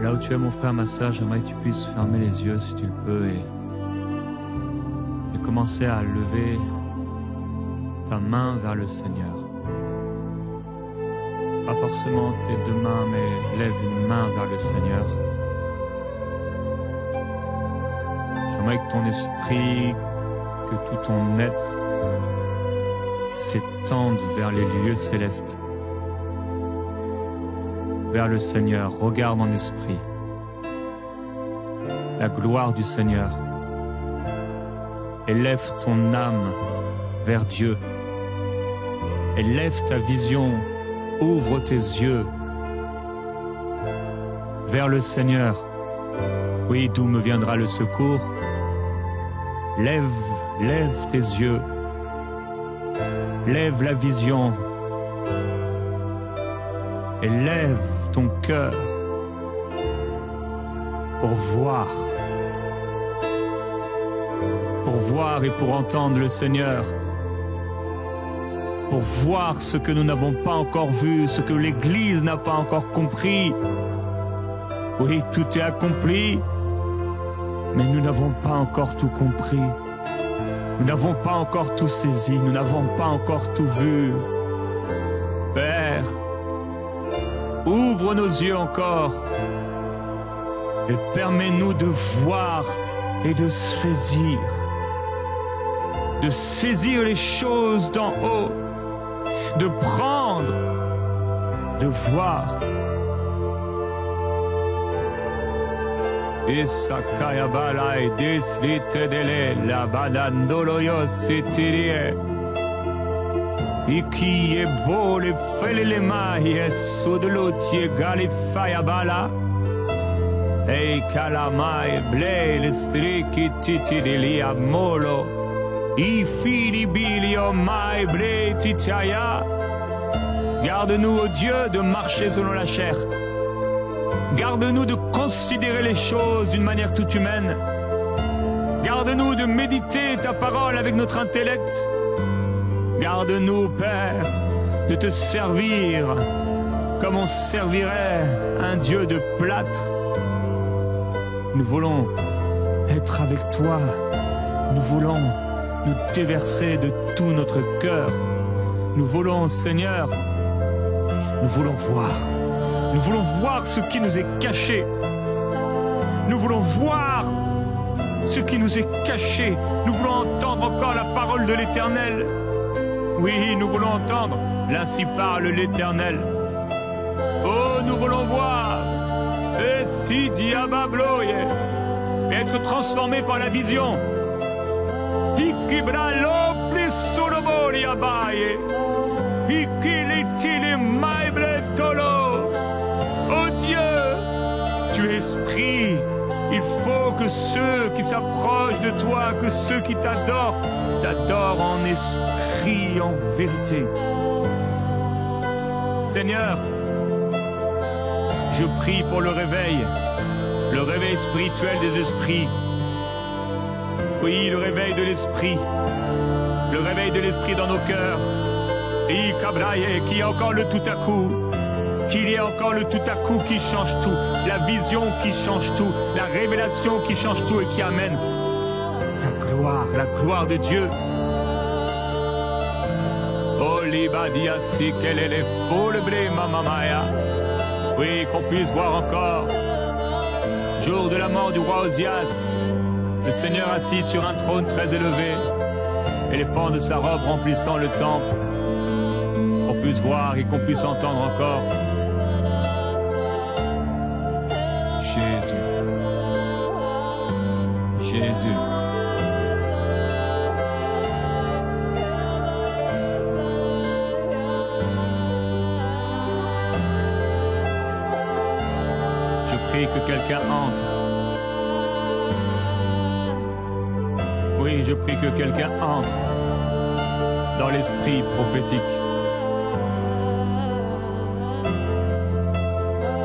Là où tu es, mon frère, ma soeur, j'aimerais que tu puisses fermer les yeux si tu le peux et commencer à lever ta main vers le Seigneur. Pas forcément tes deux mains, mais lève une main vers le Seigneur. J'aimerais que ton esprit, que tout ton être s'étende vers les lieux célestes, vers le Seigneur. Regarde en esprit la gloire du Seigneur. Élève ton âme vers Dieu. Élève ta vision. Ouvre tes yeux vers le Seigneur. Oui, d'où me viendra le secours? Lève tes yeux. Lève la vision. Et lève ton cœur pour voir et pour entendre le Seigneur, pour voir ce que nous n'avons pas encore vu, ce que l'Église n'a pas encore compris. Oui, tout est accompli, mais nous n'avons pas encore tout compris. Nous n'avons pas encore tout saisi, nous n'avons pas encore tout vu. Père, ouvre nos yeux encore et permets-nous de voir et de saisir les choses d'en haut, de prendre, de voir. Esakayabala et deslitedele la badandoloyo setirie. Iki e bole felele mai e sodolotie gale fayabala. Ei calamai ble le striki titidili a molo. I fili bilio mai ble titiaya. Garde-nous, ô Dieu, de marcher selon la chair. Garde-nous de considérer les choses d'une manière toute humaine. Garde-nous de méditer ta parole avec notre intellect. Garde-nous, Père, de te servir comme on servirait un Dieu de plâtre. Nous voulons être avec toi. Nous voulons nous déverser de tout notre cœur. Nous voulons, Seigneur, nous voulons voir. Nous voulons voir ce qui nous est caché. Nous voulons voir ce qui nous est caché. Nous voulons entendre encore la parole de l'Éternel. Oui, nous voulons entendre. L'ainsi parle l'Éternel. Oh, nous voulons voir. Et si diababloye. Et être transformé par la vision. Ikibralo plus solobori abaye. Ikilitili maible tolo. Oh Dieu, tu es esprit. Il faut que ceux qui s'approchent de toi, que ceux qui t'adorent, t'adorent en esprit, en vérité. Seigneur, je prie pour le réveil spirituel des esprits. Oui, le réveil de l'esprit dans nos cœurs. Et Kabraye, qui a encore le tout à coup. Qu'il y ait encore le tout à coup qui change tout, la vision qui change tout, la révélation qui change tout et qui amène la gloire de Dieu. Oh libadia si qu'elle est les folles mamamaya. Oui, qu'on puisse voir encore, jour de la mort du roi Osias, le Seigneur assis sur un trône très élevé et les pans de sa robe remplissant le temple. Qu'on puisse voir et qu'on puisse entendre encore. Jésus. Je prie que quelqu'un entre. Oui, je prie que quelqu'un entre dans l'esprit prophétique.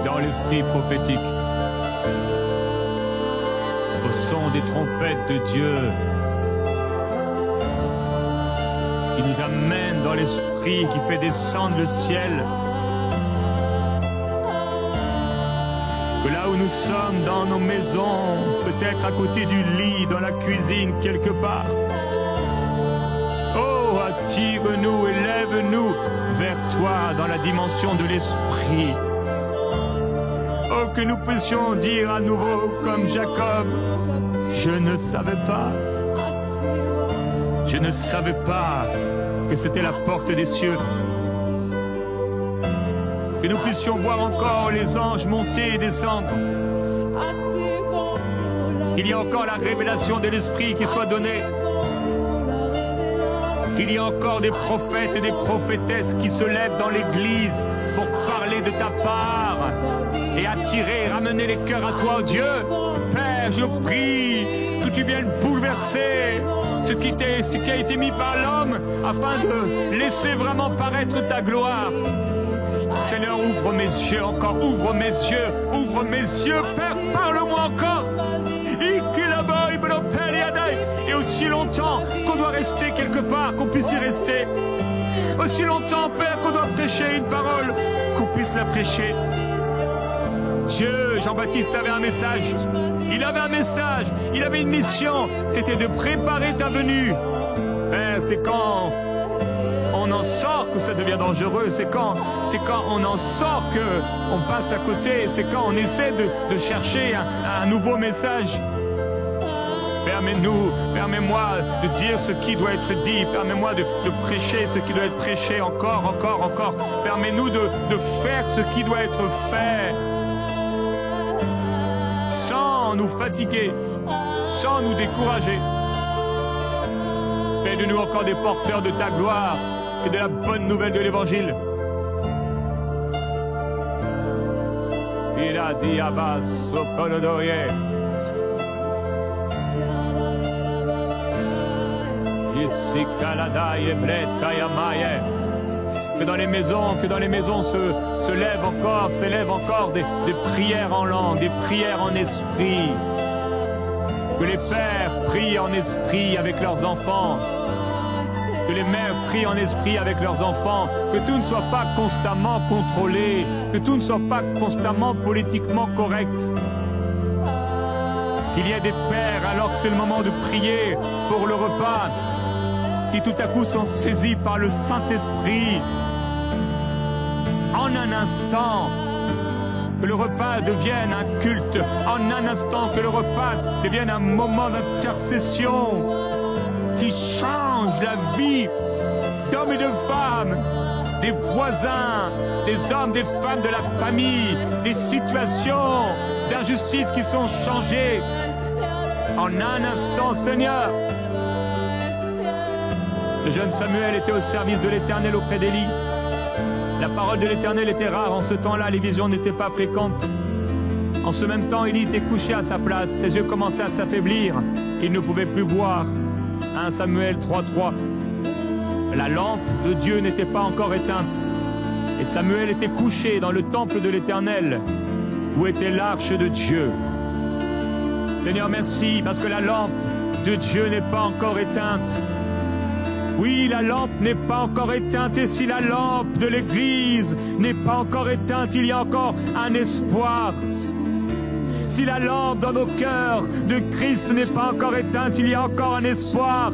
Dans l'esprit prophétique. Au son des trompettes de Dieu qui nous amène dans l'esprit, qui fait descendre le ciel. Que là où nous sommes, dans nos maisons, peut-être à côté du lit, dans la cuisine, quelque part, oh, attire-nous, élève-nous vers toi dans la dimension de l'esprit. Oh, que nous puissions dire à nouveau comme Jacob, je ne savais pas. Je ne savais pas que c'était la porte des cieux. Que nous puissions voir encore les anges monter et descendre. Qu'il y ait encore la révélation de l'Esprit qui soit donnée. Qu'il y ait encore des prophètes et des prophétesses qui se lèvent dans l'Église pour parler de ta part et attirer, ramener les cœurs à toi, oh Dieu. Père, je prie que tu viennes bouleverser ce qui a été mis par l'homme afin de laisser vraiment paraître ta gloire. Seigneur, ouvre mes yeux encore, ouvre mes yeux, Père, parle-moi encore. Et aussi longtemps qu'on doit rester quelque part, qu'on puisse y rester. Aussi longtemps, Père, qu'on doit prêcher une parole, qu'on puisse la prêcher. Dieu, Jean-Baptiste avait un message. Il avait un message, il avait une mission. C'était de préparer ta venue. Père, c'est quand on en sort que ça devient dangereux. C'est quand on en sort qu'on passe à côté. C'est quand on essaie de chercher un nouveau message. Permets-moi de dire ce qui doit être dit. Permets-moi de prêcher ce qui doit être prêché encore. Permets-nous de faire ce qui doit être fait. Sans nous fatiguer, sans nous décourager. Fais de nous encore des porteurs de ta gloire et de la bonne nouvelle de l'Évangile. Que dans les maisons s'élèvent encore des prières en langue, des prières en esprit. Que les pères prient en esprit avec leurs enfants. Que les mères prient en esprit avec leurs enfants. Que tout ne soit pas constamment contrôlé. Que tout ne soit pas constamment politiquement correct. Qu'il y ait des pères, alors que c'est le moment de prier pour le repas, qui tout à coup sont saisis par le Saint-Esprit. En un instant, que le repas devienne un culte. En un instant, que le repas devienne un moment d'intercession qui change la vie d'hommes et de femmes, des voisins, des hommes, des femmes de la famille, des situations d'injustice qui sont changées. En un instant, Seigneur. Le jeune Samuel était au service de l'Éternel auprès d'Élie. La parole de l'Éternel était rare en ce temps-là, les visions n'étaient pas fréquentes. En ce même temps, Élie était couché à sa place, ses yeux commençaient à s'affaiblir, il ne pouvait plus voir. 1 Samuel 3:3. La lampe de Dieu n'était pas encore éteinte, et Samuel était couché dans le temple de l'Éternel, où était l'arche de Dieu. Seigneur, merci, parce que la lampe de Dieu n'est pas encore éteinte. Oui, la lampe n'est pas encore éteinte, et si la lampe de l'Église n'est pas encore éteinte, il y a encore un espoir. Si la lampe dans nos cœurs de Christ n'est pas encore éteinte, il y a encore un espoir.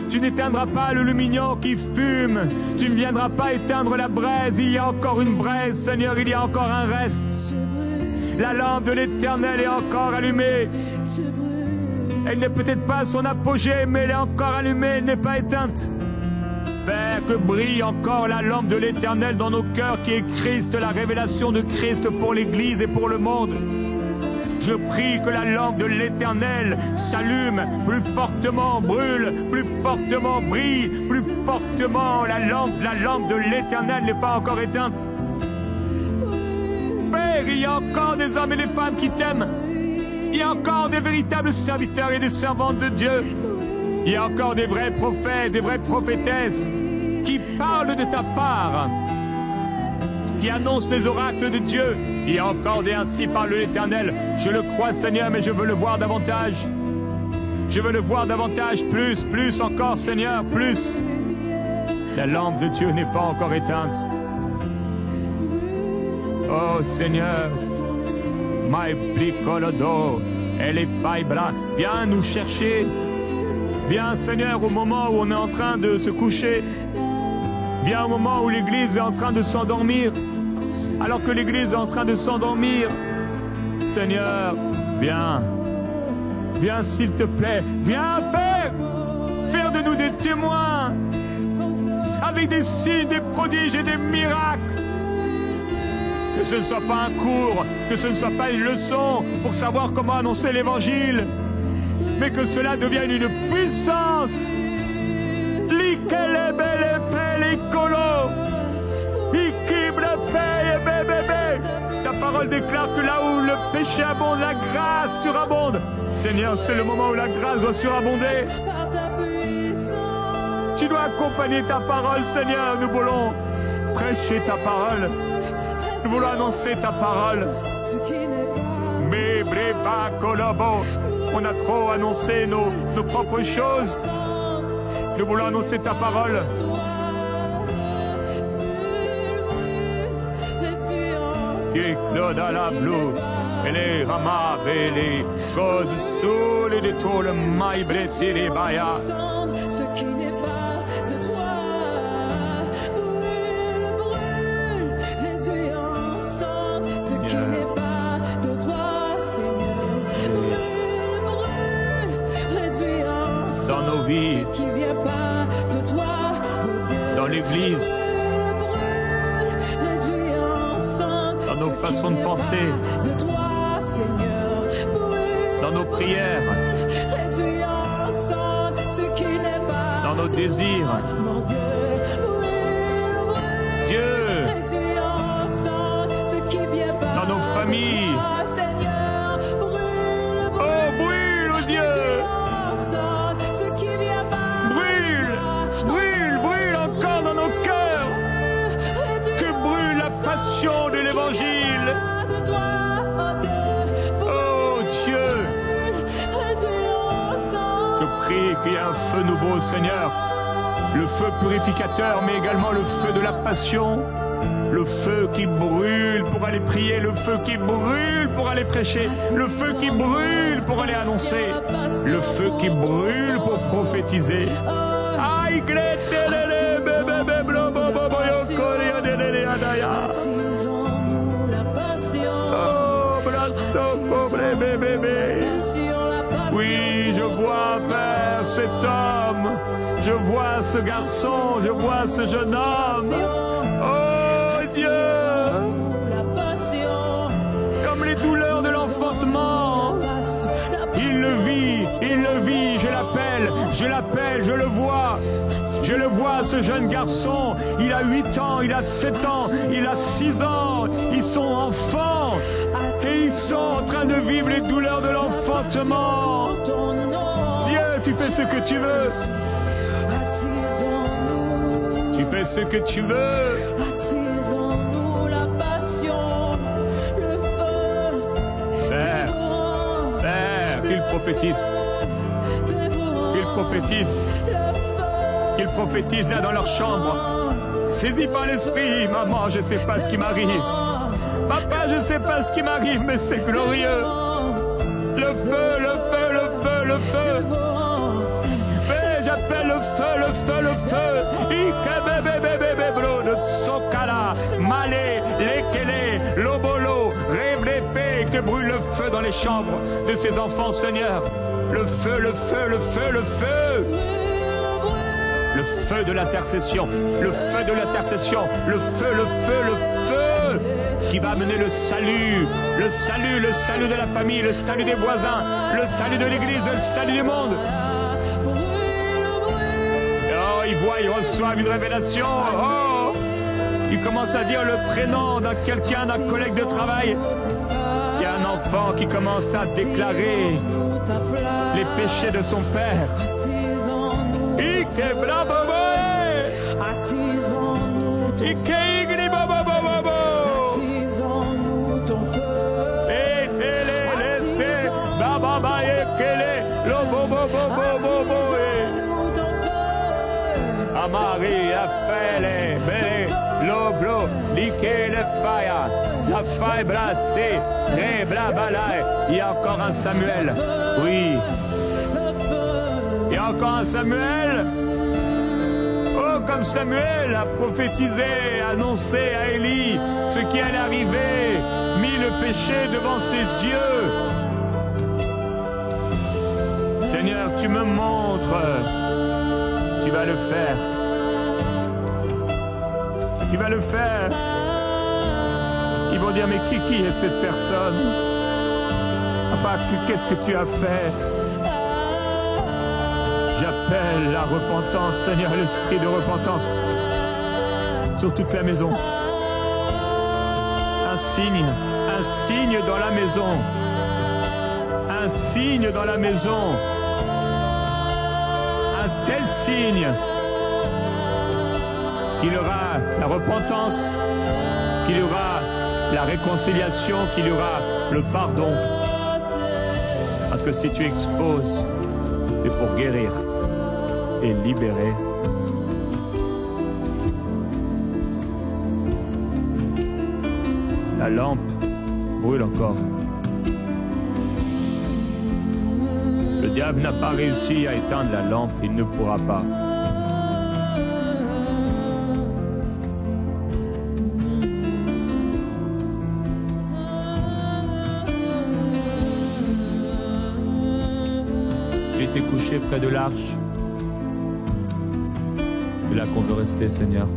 Tu n'éteindras pas le lumignon qui fume, tu ne viendras pas éteindre la braise, il y a encore une braise, Seigneur, il y a encore un reste. La lampe de l'Éternel est encore allumée. Elle n'est peut-être pas à son apogée, mais elle est encore allumée, elle n'est pas éteinte. Père, que brille encore la lampe de l'Éternel dans nos cœurs qui est Christ, la révélation de Christ pour l'Église et pour le monde. Je prie que la lampe de l'Éternel s'allume plus fortement, brûle, plus fortement, brille, plus fortement. La lampe de l'Éternel n'est pas encore éteinte. Père, il y a encore des hommes et des femmes qui t'aiment. Il y a encore des véritables serviteurs et des servantes de Dieu. Il y a encore des vrais prophètes, des vraies prophétesses qui parlent de ta part, qui annoncent les oracles de Dieu. Il y a encore des ainsi parle l'Éternel. Je le crois, Seigneur, mais je veux le voir davantage. Je veux le voir davantage, plus encore, Seigneur, plus. La lampe de Dieu n'est pas encore éteinte. Oh Seigneur, my bricolodo, et les faibra. Viens nous chercher. Viens, Seigneur, au moment où on est en train de se coucher. Viens au moment où l'Église est en train de s'endormir. Alors que l'Église est en train de s'endormir. Seigneur, viens. Viens, s'il te plaît. Viens, Père. Faire de nous des témoins. Avec des signes, des prodiges et des miracles. Que ce ne soit pas un cours, que ce ne soit pas une leçon pour savoir comment annoncer l'Évangile, mais que cela devienne une puissance. Ta parole déclare que là où le péché abonde, la grâce surabonde. Seigneur, c'est le moment où la grâce doit surabonder. Tu dois accompagner ta parole, Seigneur. Nous voulons prêcher ta parole. Nous voulons annoncer ta parole. On a trop annoncé nos propres choses. Nous voulons annoncer ta parole. Et les ramas, les causes sous les détours, le maï blessé, les baya. Ce qui n'est pas de toi, brûle, réduis en cendres. Ce qui n'est pas de toi, Seigneur, brûle, réduis en cendres. Dans nos vies, qui vient pas de toi, oh Dieu, dans l'Église, dans nos façons de penser, dans nos prières, dans nos désirs. Dieu, dans nos familles. Oh, brûle, oh Dieu! Brûle, brûle, brûle encore dans nos cœurs. Que brûle la passion de l'Évangile. Oh Dieu, je prie qu'il y ait un feu nouveau, Seigneur. Le feu purificateur, mais également le feu de la passion. Le feu qui brûle pour aller prier, le feu qui brûle pour aller prêcher, le feu qui brûle pour aller annoncer, le feu qui brûle pour prophétiser. Oui, je vois, Père, cet homme, je vois ce garçon, je vois ce jeune homme. Oh Dieu, comme les douleurs de l'enfantement, il le vit, je l'appelle, je le vois. Je le vois, ce jeune garçon, il a 8 ans, il a 7 ans, il a 6 ans, ils sont enfants et ils sont en train de vivre les douleurs de l'enfantement. Dieu, tu fais ce que tu veux. Tu fais ce que tu veux. Père, qu'il prophétise. Qu'il prophétise. Qu'ils prophétisent là dans leur chambre. Saisis par l'esprit, maman, je ne sais pas ce qui m'arrive. Papa, je ne sais pas ce qui m'arrive, mais c'est glorieux. Le feu, le feu, le feu, le feu. Mais j'appelle le feu, le feu, le feu. De Sokala, Malé, Lekele, Lobolo, Reblefe, que brûle le feu dans les chambres de ces enfants, Seigneur. Le feu, le feu, le feu, le feu. Le feu de l'intercession, le feu de l'intercession, le feu, le feu, le feu qui va amener le salut de la famille, le salut des voisins, le salut de l'Église, le salut du monde. Oh, ils reçoivent une révélation. Oh, ils commencent à dire le prénom d'un quelqu'un, d'un collègue de travail. Il y a un enfant qui commence à déclarer les péchés de son père. Attise-en-nous ton feu. Amari, Afele, Bele, Loblo, Like, le Fire. la faille blasée, ré blabalaï. Il y a encore un Samuel. Oui. Il y a encore un Samuel. Oh, comme Samuel a prophétisé, annoncé à Élie ce qui allait arriver, mis le péché devant ses yeux. Seigneur, tu me montres, tu vas le faire. Tu vas le faire. Ils vont dire, mais qui est cette personne? Papa, qu'est-ce que tu as fait? J'appelle la repentance, Seigneur, l'esprit de repentance sur toute la maison. Un signe dans la maison. Un signe dans la maison. Un tel signe qu'il y aura la repentance, qu'il y aura la réconciliation, qu'il y aura le pardon. Parce que si tu exposes, c'est pour guérir et libérer. La lampe brûle encore. Le diable n'a pas réussi à éteindre la lampe, il ne pourra pas. Il était couché près de l'arche. C'est là qu'on veut rester, Seigneur,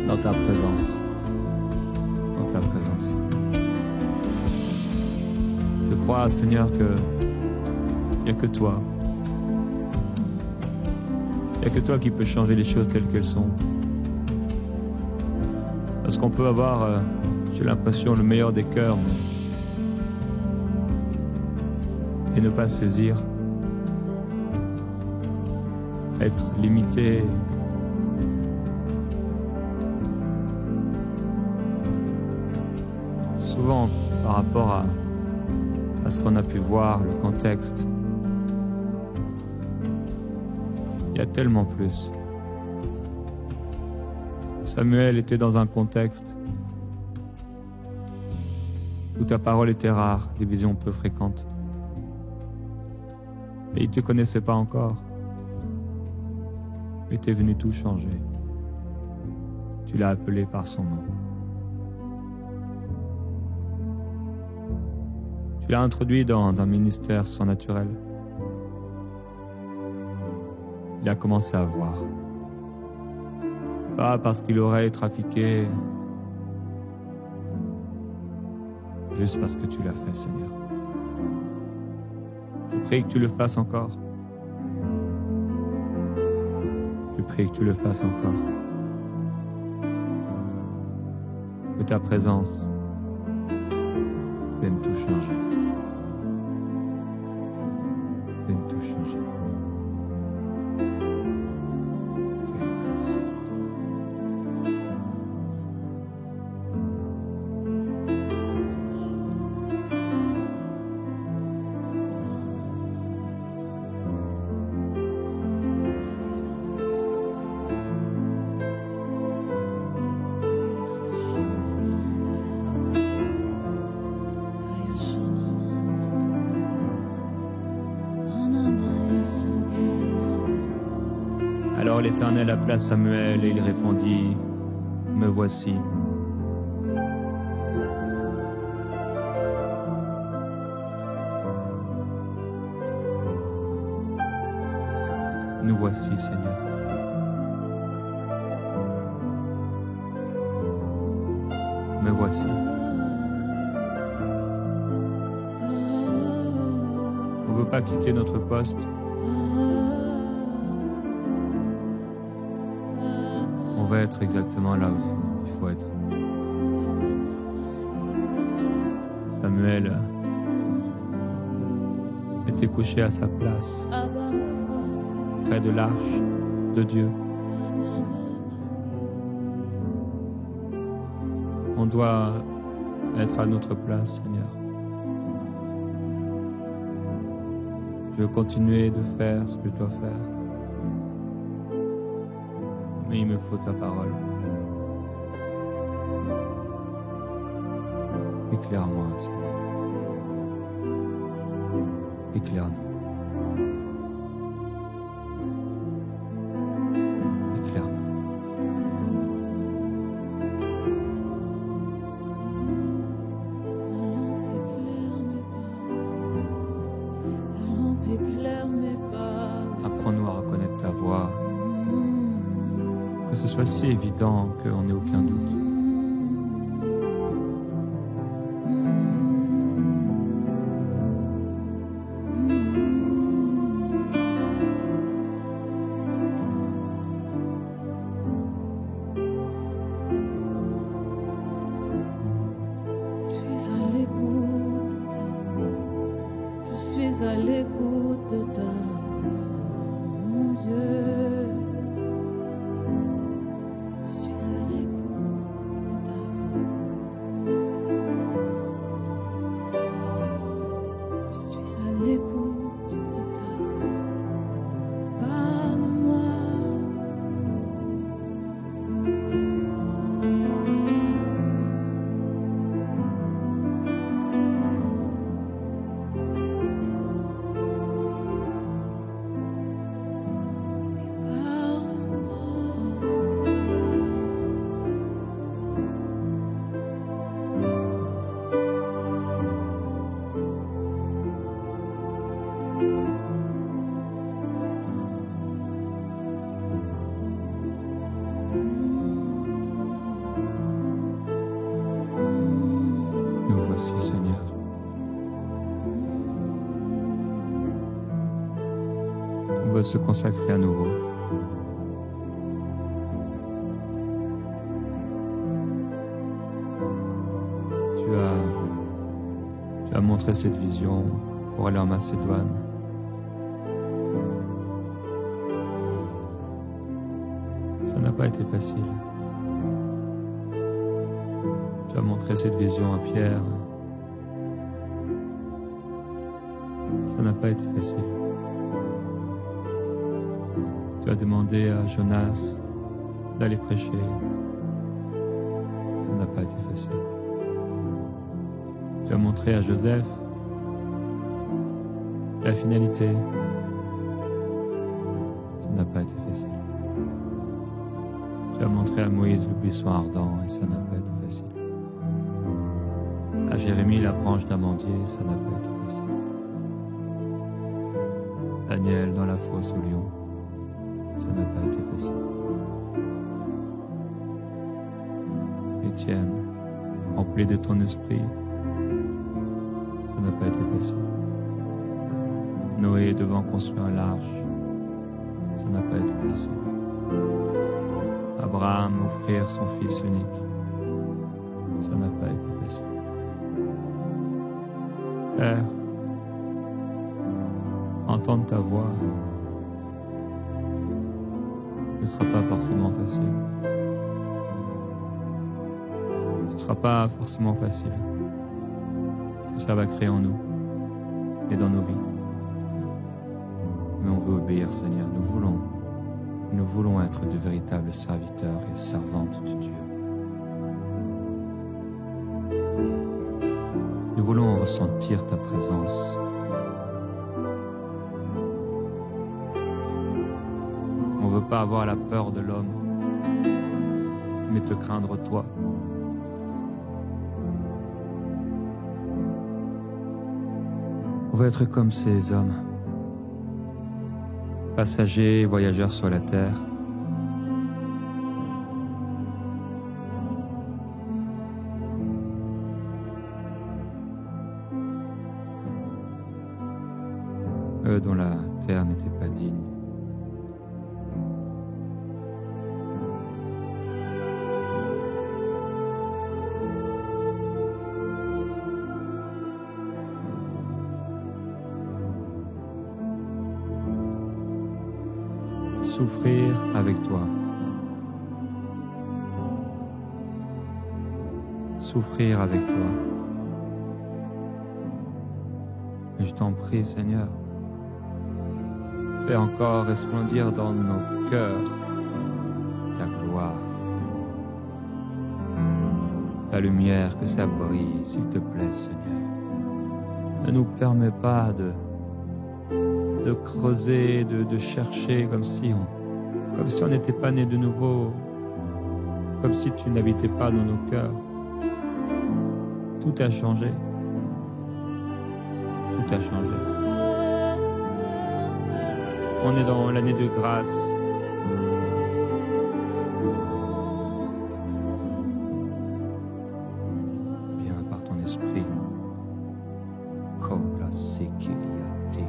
dans ta présence. Dans ta présence. Je crois, Seigneur, que il n'y a que toi. Il n'y a que toi qui peux changer les choses telles qu'elles sont. Parce qu'on peut avoir, j'ai l'impression, le meilleur des cœurs, et ne pas saisir. Être limité. Souvent, par rapport à ce qu'on a pu voir, le contexte, il y a tellement plus. Samuel était dans un contexte où ta parole était rare, des visions peu fréquentes. Et il ne te connaissait pas encore. Il était venu tout changer. Tu l'as appelé par son nom. Tu l'as introduit dans un ministère surnaturel. Il a commencé à voir. Pas parce qu'il aurait trafiqué, juste parce que tu l'as fait, Seigneur. Je prie que tu le fasses encore. Je prie que tu le fasses encore. Que ta présence vienne tout changer. Vienne tout changer. Alors l'Éternel appela Samuel et il répondit, « Me voici. » Nous voici, Seigneur. Me voici. On ne veut pas quitter notre poste. On va être exactement là où il faut être. Samuel était couché à sa place, près de l'arche de Dieu. On doit être à notre place, Seigneur. Je veux continuer de faire ce que je dois faire. Mais il me faut ta parole. Éclaire-moi, Seigneur. Éclaire-nous. Éclaire-nous. Ta lampe éclaire mes pas. Apprends-nous à reconnaître ta voix. Que ce soit si évident qu'on n'ait aucun doute. Je suis à l'écoute de ta voix. Je suis à l'écoute de ta voix, mon Dieu. Je suis à l'écoute de ta voix. Je suis à l'écoute de ta voix. Parle-moi. Nous voici, Seigneur. On va se consacrer à nouveau. Tu as montré cette vision pour aller en Macédoine. Ça n'a pas été facile. Tu as montré cette vision à Pierre. Ça n'a pas été facile. Tu as demandé à Jonas d'aller prêcher. Ça n'a pas été facile. Tu as montré à Joseph la finalité. Ça n'a pas été facile. Tu as montré à Moïse le buisson ardent et ça n'a pas été facile. À Jérémie la branche d'amandier, ça n'a pas été facile. Daniel dans la fosse au lion, ça n'a pas été facile. Étienne, rempli de ton esprit, ça n'a pas été facile. Noé devant construire l'arche, ça n'a pas été facile. Abraham offrir son fils unique, ça n'a pas été facile. Père, entendre ta voix ne sera pas forcément facile. Ce ne sera pas forcément facile. Parce que ça va créer en nous et dans nos vies. Mais on veut obéir, Seigneur. Nous voulons être de véritables serviteurs et servantes de Dieu. Nous voulons ressentir ta présence. On ne veut pas avoir la peur de l'homme, mais te craindre toi. On veut être comme ces hommes, passagers et voyageurs sur la terre. Eux dont la terre n'était pas digne. Souffrir avec toi. Souffrir avec toi. Et je t'en prie, Seigneur, fais encore resplendir dans nos cœurs ta gloire. ta lumière, que ça brille, s'il te plaît, Seigneur. Ne nous permets pas de creuser, de chercher comme si on n'était pas né de nouveau, comme si tu n'habitais pas dans nos cœurs. Tout a changé. Tout a changé. On est dans l'année de grâce. Viens par ton esprit. Cobra Sekiriate.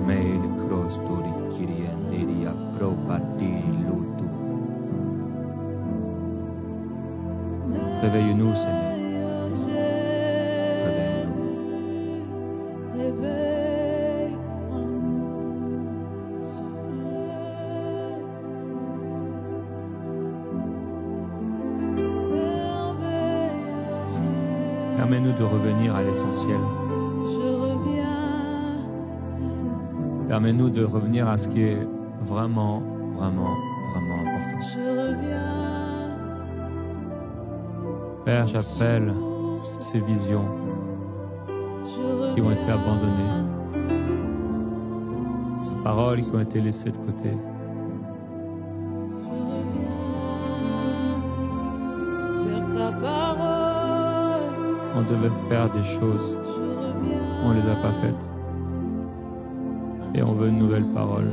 Mail cross tori kirienderia propati lutu. Réveille-nous, Seigneur. Réveille-nous. Réveille en nous ce feu. Permets-nous de revenir à l'essentiel. Je reviens. Permets-nous de revenir à ce qui est vraiment, vraiment, vraiment important. Je reviens. Père, j'appelle ces visions qui ont été abandonnées, ces paroles qui ont été laissées de côté. Vers ta parole. On devait faire des choses, Je reviens. on les a pas faites. Et on veut une nouvelle parole.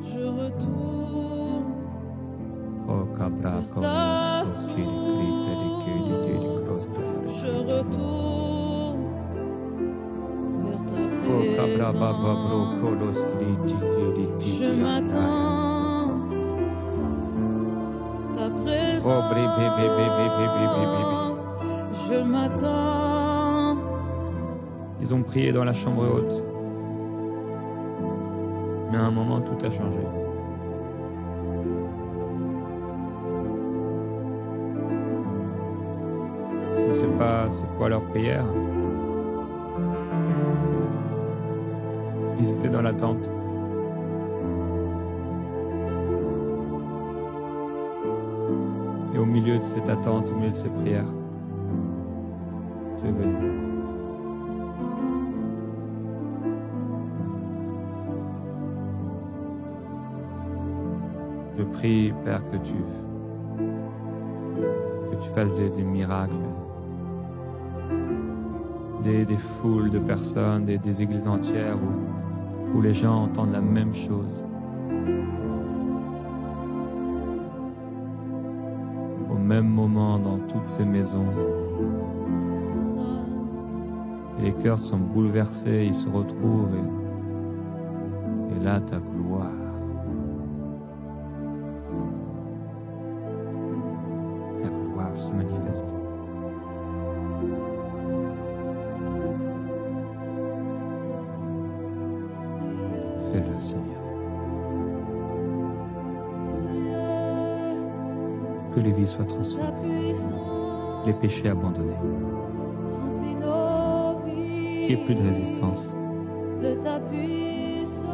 Je retourne. Oh, Cabra, Je retourne vers ta Oh, Cabra, Baba, Bro, présence. Kolos, Je m'attends ta présence. Oh, bébé. Je m'attends. Ils ont prié dans la chambre haute. Mais à un moment, tout a changé. Je ne sais pas c'est quoi leur prière. Ils étaient dans l'attente. Et au milieu de cette attente, au milieu de ces prières, tu es venu. Je prie, Père, que tu fasses des miracles, des foules de personnes, des églises entières où les gens entendent la même chose. Au même moment dans toutes ces maisons. Et les cœurs sont bouleversés, ils se retrouvent et là ta gloire. Ta gloire se manifeste. Fais-le, Seigneur. Que les vies soient transformées, les péchés abandonnés, qu'il n'y ait plus de résistance. De ta puissance.